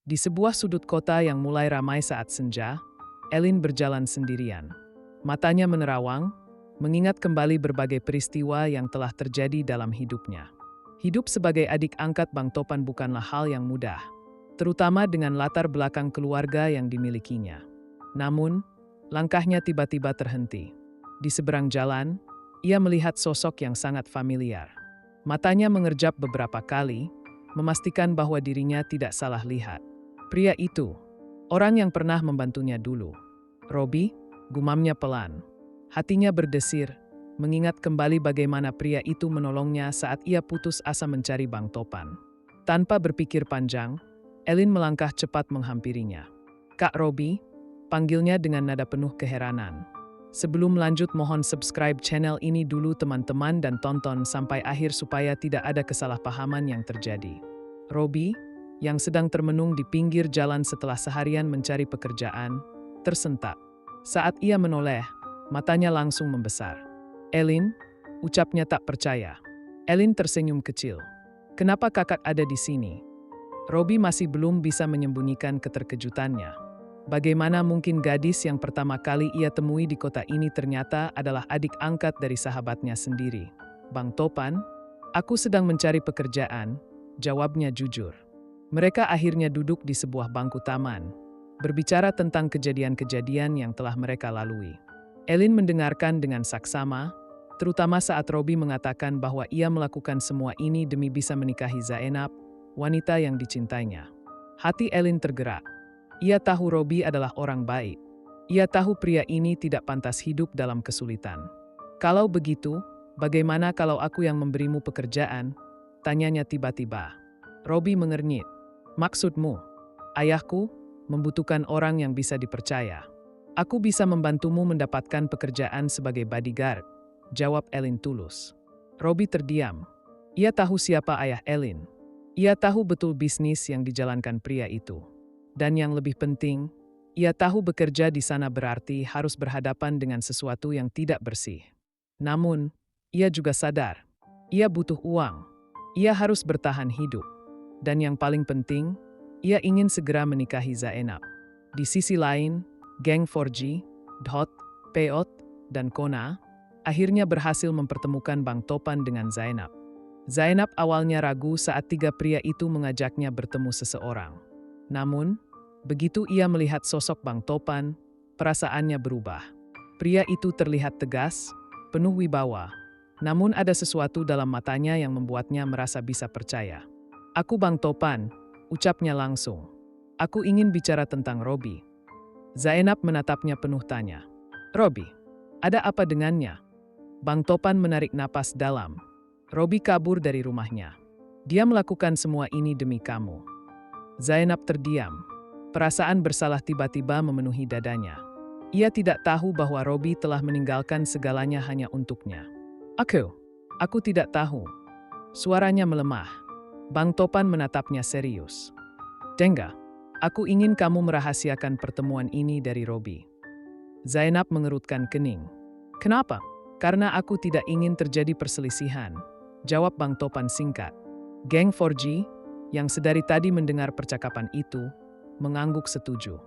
Di sebuah sudut kota yang mulai ramai saat senja, Ellen berjalan sendirian. Matanya menerawang, mengingat kembali berbagai peristiwa yang telah terjadi dalam hidupnya. Hidup sebagai adik angkat Bang Topan bukanlah hal yang mudah, terutama dengan latar belakang keluarga yang dimilikinya. Namun, langkahnya tiba-tiba terhenti. Di seberang jalan, ia melihat sosok yang sangat familiar. Matanya mengerjap beberapa kali, memastikan bahwa dirinya tidak salah lihat. Pria itu, orang yang pernah membantunya dulu. Robi, gumamnya pelan. Hatinya berdesir, mengingat kembali bagaimana pria itu menolongnya saat ia putus asa mencari Bang Topan. Tanpa berpikir panjang, Ellen melangkah cepat menghampirinya. "Kak Robi," panggilnya dengan nada penuh keheranan. Sebelum lanjut, mohon subscribe channel ini dulu teman-teman dan tonton sampai akhir supaya tidak ada kesalahpahaman yang terjadi. Robi, yang sedang termenung di pinggir jalan setelah seharian mencari pekerjaan, tersentak. Saat ia menoleh, matanya langsung membesar. "Ellen," ucapnya tak percaya. Ellen tersenyum kecil. "Kenapa kakak ada di sini?" Robi masih belum bisa menyembunyikan keterkejutannya. Bagaimana mungkin gadis yang pertama kali ia temui di kota ini ternyata adalah adik angkat dari sahabatnya sendiri. "Bang Topan, aku sedang mencari pekerjaan," jawabnya jujur. Mereka akhirnya duduk di sebuah bangku taman, berbicara tentang kejadian-kejadian yang telah mereka lalui. Ellen mendengarkan dengan saksama, terutama saat Robi mengatakan bahwa ia melakukan semua ini demi bisa menikahi Zainab, wanita yang dicintainya. Hati Ellen tergerak. Ia tahu Robi adalah orang baik. Ia tahu pria ini tidak pantas hidup dalam kesulitan. "Kalau begitu, bagaimana kalau aku yang memberimu pekerjaan?" tanyanya tiba-tiba. Robi mengernyit. "Maksudmu, ayahku membutuhkan orang yang bisa dipercaya. Aku bisa membantumu mendapatkan pekerjaan sebagai bodyguard," jawab Ellen tulus. Robi terdiam. Ia tahu siapa ayah Ellen. Ia tahu betul bisnis yang dijalankan pria itu. Dan yang lebih penting, ia tahu bekerja di sana berarti harus berhadapan dengan sesuatu yang tidak bersih. Namun, ia juga sadar, ia butuh uang. Ia harus bertahan hidup. Dan yang paling penting, ia ingin segera menikahi Zainab. Di sisi lain, geng 4G, Dot, Peot, dan Kona akhirnya berhasil mempertemukan Bang Topan dengan Zainab. Zainab awalnya ragu saat tiga pria itu mengajaknya bertemu seseorang. Namun, begitu ia melihat sosok Bang Topan, perasaannya berubah. Pria itu terlihat tegas, penuh wibawa, namun ada sesuatu dalam matanya yang membuatnya merasa bisa percaya. "Aku Bang Topan," ucapnya langsung. "Aku ingin bicara tentang Robi." Zainab menatapnya penuh tanya. "Robi, ada apa dengannya?" Bang Topan menarik napas dalam. "Robi kabur dari rumahnya. Dia melakukan semua ini demi kamu." Zainab terdiam. Perasaan bersalah tiba-tiba memenuhi dadanya. Ia tidak tahu bahwa Robi telah meninggalkan segalanya hanya untuknya. Aku tidak tahu." Suaranya melemah. Bang Topan menatapnya serius. "Tengga, aku ingin kamu merahasiakan pertemuan ini dari Robi." Zainab mengerutkan kening. "Kenapa?" "Karena aku tidak ingin terjadi perselisihan," jawab Bang Topan singkat. Geng 4G, yang sedari tadi mendengar percakapan itu, mengangguk setuju.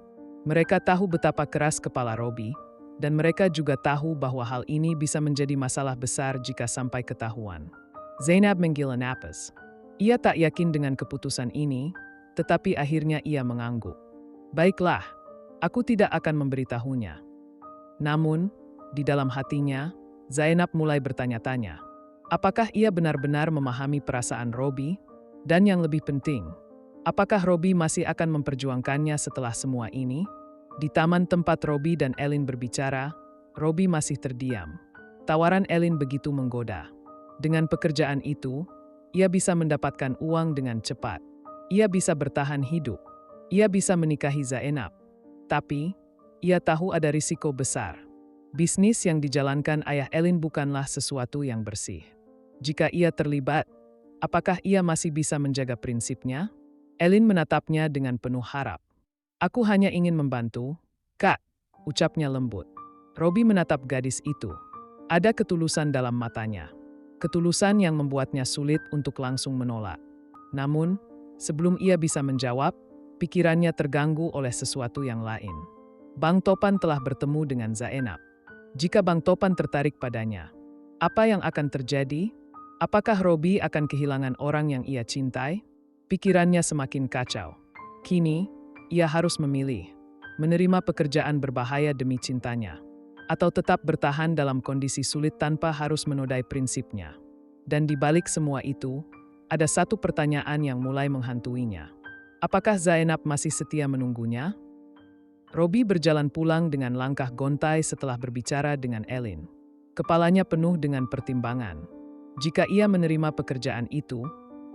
Mereka tahu betapa keras kepala Robi, dan mereka juga tahu bahwa hal ini bisa menjadi masalah besar jika sampai ketahuan. Zainab menghela napas. Ia tak yakin dengan keputusan ini, tetapi akhirnya ia mengangguk. "Baiklah, aku tidak akan memberitahunya." Namun, di dalam hatinya, Zainab mulai bertanya-tanya. Apakah ia benar-benar memahami perasaan Robi? Dan yang lebih penting, apakah Robi masih akan memperjuangkannya setelah semua ini? Di taman tempat Robi dan Ellen berbicara, Robi masih terdiam. Tawaran Ellen begitu menggoda. Dengan pekerjaan itu, ia bisa mendapatkan uang dengan cepat. Ia bisa bertahan hidup. Ia bisa menikahi Zainab. Tapi, ia tahu ada risiko besar. Bisnis yang dijalankan ayah Ellen bukanlah sesuatu yang bersih. Jika ia terlibat, apakah ia masih bisa menjaga prinsipnya? Ellen menatapnya dengan penuh harap. "Aku hanya ingin membantu, Kak," ucapnya lembut. Robi menatap gadis itu. Ada ketulusan dalam matanya. Ketulusan yang membuatnya sulit untuk langsung menolak. Namun, sebelum ia bisa menjawab, pikirannya terganggu oleh sesuatu yang lain. Bang Topan telah bertemu dengan Zainab. Jika Bang Topan tertarik padanya, apa yang akan terjadi? Apakah Robi akan kehilangan orang yang ia cintai? Pikirannya semakin kacau. Kini, ia harus memilih, menerima pekerjaan berbahaya demi cintanya, atau tetap bertahan dalam kondisi sulit tanpa harus menodai prinsipnya. Dan di balik semua itu, ada satu pertanyaan yang mulai menghantuinya. Apakah Zainab masih setia menunggunya? Robi berjalan pulang dengan langkah gontai setelah berbicara dengan Elin. Kepalanya penuh dengan pertimbangan. Jika ia menerima pekerjaan itu,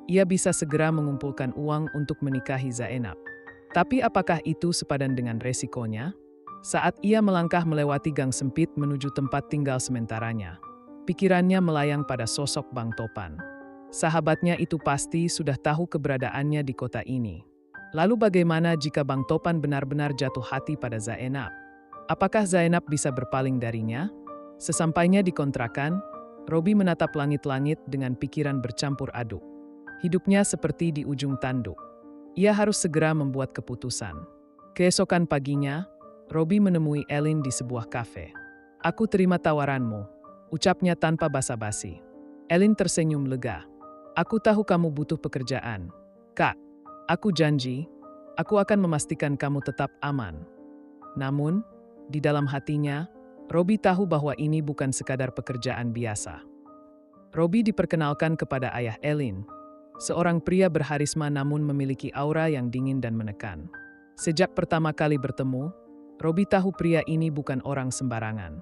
ia bisa segera mengumpulkan uang untuk menikahi Zainab. Tapi apakah itu sepadan dengan resikonya? Saat ia melangkah melewati gang sempit menuju tempat tinggal sementaranya, pikirannya melayang pada sosok Bang Topan. Sahabatnya itu pasti sudah tahu keberadaannya di kota ini. Lalu bagaimana jika Bang Topan benar-benar jatuh hati pada Zainab? Apakah Zainab bisa berpaling darinya? Sesampainya di kontrakan, Robi menatap langit-langit dengan pikiran bercampur aduk. Hidupnya seperti di ujung tanduk. Ia harus segera membuat keputusan. Keesokan paginya, Robi menemui Elin di sebuah kafe. "Aku terima tawaranmu," ucapnya tanpa basa-basi. Elin tersenyum lega. "Aku tahu kamu butuh pekerjaan, Kak. Aku janji, aku akan memastikan kamu tetap aman." Namun, di dalam hatinya, Robi tahu bahwa ini bukan sekadar pekerjaan biasa. Robi diperkenalkan kepada ayah Elin, seorang pria berharisma namun memiliki aura yang dingin dan menekan. Sejak pertama kali bertemu, Robi tahu pria ini bukan orang sembarangan.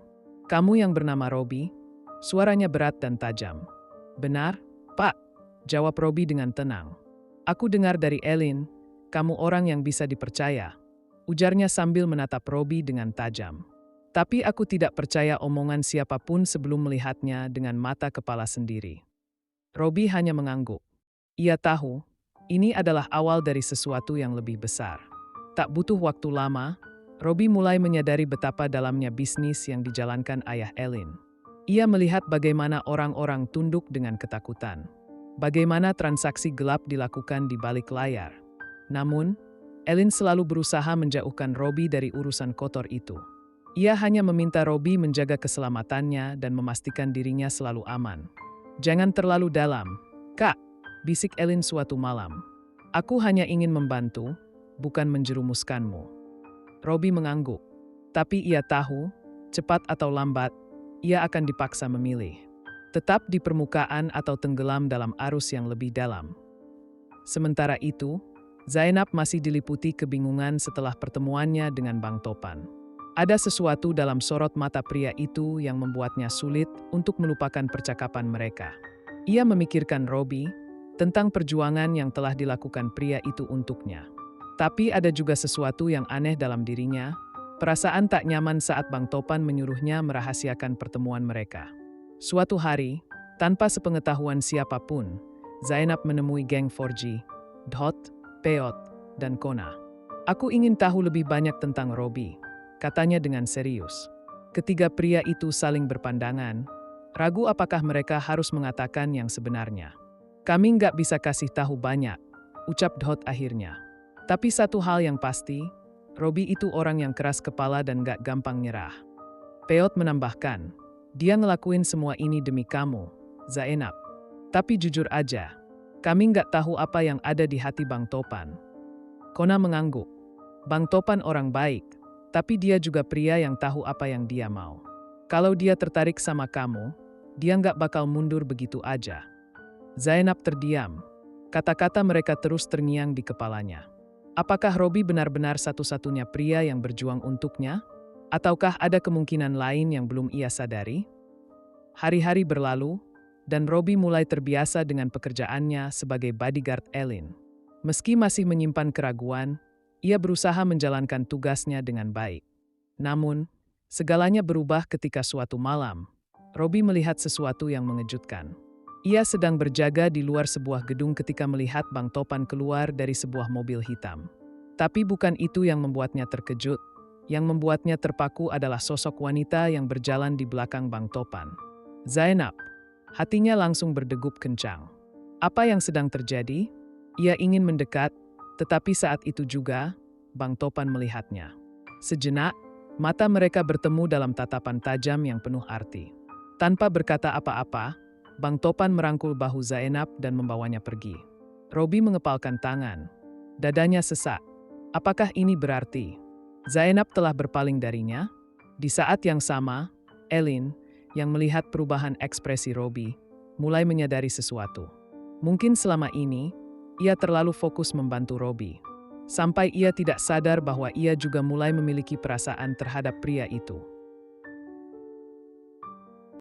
"Kamu yang bernama Robi?" Suaranya berat dan tajam. "Benar, Pak," jawab Robi dengan tenang. "Aku dengar dari Elin, kamu orang yang bisa dipercaya," ujarnya sambil menatap Robi dengan tajam. "Tapi aku tidak percaya omongan siapapun sebelum melihatnya dengan mata kepala sendiri." Robi hanya mengangguk. Ia tahu, ini adalah awal dari sesuatu yang lebih besar. Tak butuh waktu lama, Robi mulai menyadari betapa dalamnya bisnis yang dijalankan ayah Elin. Ia melihat bagaimana orang-orang tunduk dengan ketakutan. Bagaimana transaksi gelap dilakukan di balik layar. Namun, Elin selalu berusaha menjauhkan Robi dari urusan kotor itu. Ia hanya meminta Robi menjaga keselamatannya dan memastikan dirinya selalu aman. "Jangan terlalu dalam, Kak," bisik Elin suatu malam. "Aku hanya ingin membantu, bukan menjerumuskanmu." Robi mengangguk. Tapi ia tahu, cepat atau lambat, ia akan dipaksa memilih. Tetap di permukaan atau tenggelam dalam arus yang lebih dalam. Sementara itu, Zainab masih diliputi kebingungan setelah pertemuannya dengan Bang Topan. Ada sesuatu dalam sorot mata pria itu yang membuatnya sulit untuk melupakan percakapan mereka. Ia memikirkan Robi, tentang perjuangan yang telah dilakukan pria itu untuknya. Tapi ada juga sesuatu yang aneh dalam dirinya, perasaan tak nyaman saat Bang Topan menyuruhnya merahasiakan pertemuan mereka. Suatu hari, tanpa sepengetahuan siapapun, Zainab menemui geng 4G, Dhot, Peot, dan Kona. "Aku ingin tahu lebih banyak tentang Robi," katanya dengan serius. Ketiga pria itu saling berpandangan, ragu apakah mereka harus mengatakan yang sebenarnya. "Kami nggak bisa kasih tahu banyak," ucap Dhot akhirnya. "Tapi satu hal yang pasti, Robi itu orang yang keras kepala dan nggak gampang nyerah." Peot menambahkan, "Dia ngelakuin semua ini demi kamu, Zainab. Tapi jujur aja, kami nggak tahu apa yang ada di hati Bang Topan." Kona mengangguk. "Bang Topan orang baik, tapi dia juga pria yang tahu apa yang dia mau. Kalau dia tertarik sama kamu, dia nggak bakal mundur begitu aja." Zainab terdiam. Kata-kata mereka terus terngiang di kepalanya. Apakah Robi benar-benar satu-satunya pria yang berjuang untuknya? Ataukah ada kemungkinan lain yang belum ia sadari? Hari-hari berlalu, dan Robi mulai terbiasa dengan pekerjaannya sebagai bodyguard Elin. Meski masih menyimpan keraguan, ia berusaha menjalankan tugasnya dengan baik. Namun, segalanya berubah ketika suatu malam, Robi melihat sesuatu yang mengejutkan. Ia sedang berjaga di luar sebuah gedung ketika melihat Bang Topan keluar dari sebuah mobil hitam. Tapi bukan itu yang membuatnya terkejut. Yang membuatnya terpaku adalah sosok wanita yang berjalan di belakang Bang Topan. Zainab. Hatinya langsung berdegup kencang. Apa yang sedang terjadi? Ia ingin mendekat, Tetapi saat itu juga, Bang Topan melihatnya. Sejenak, mata mereka bertemu dalam tatapan tajam yang penuh arti. Tanpa berkata apa-apa, Bang Topan merangkul bahu Zainab dan membawanya pergi. Robi mengepalkan tangan. Dadanya sesak. Apakah ini berarti Zainab telah berpaling darinya? Di saat yang sama, Elin, yang melihat perubahan ekspresi Robi, mulai menyadari sesuatu. Mungkin selama ini, ia terlalu fokus membantu Robi. Sampai ia tidak sadar bahwa ia juga mulai memiliki perasaan terhadap pria itu.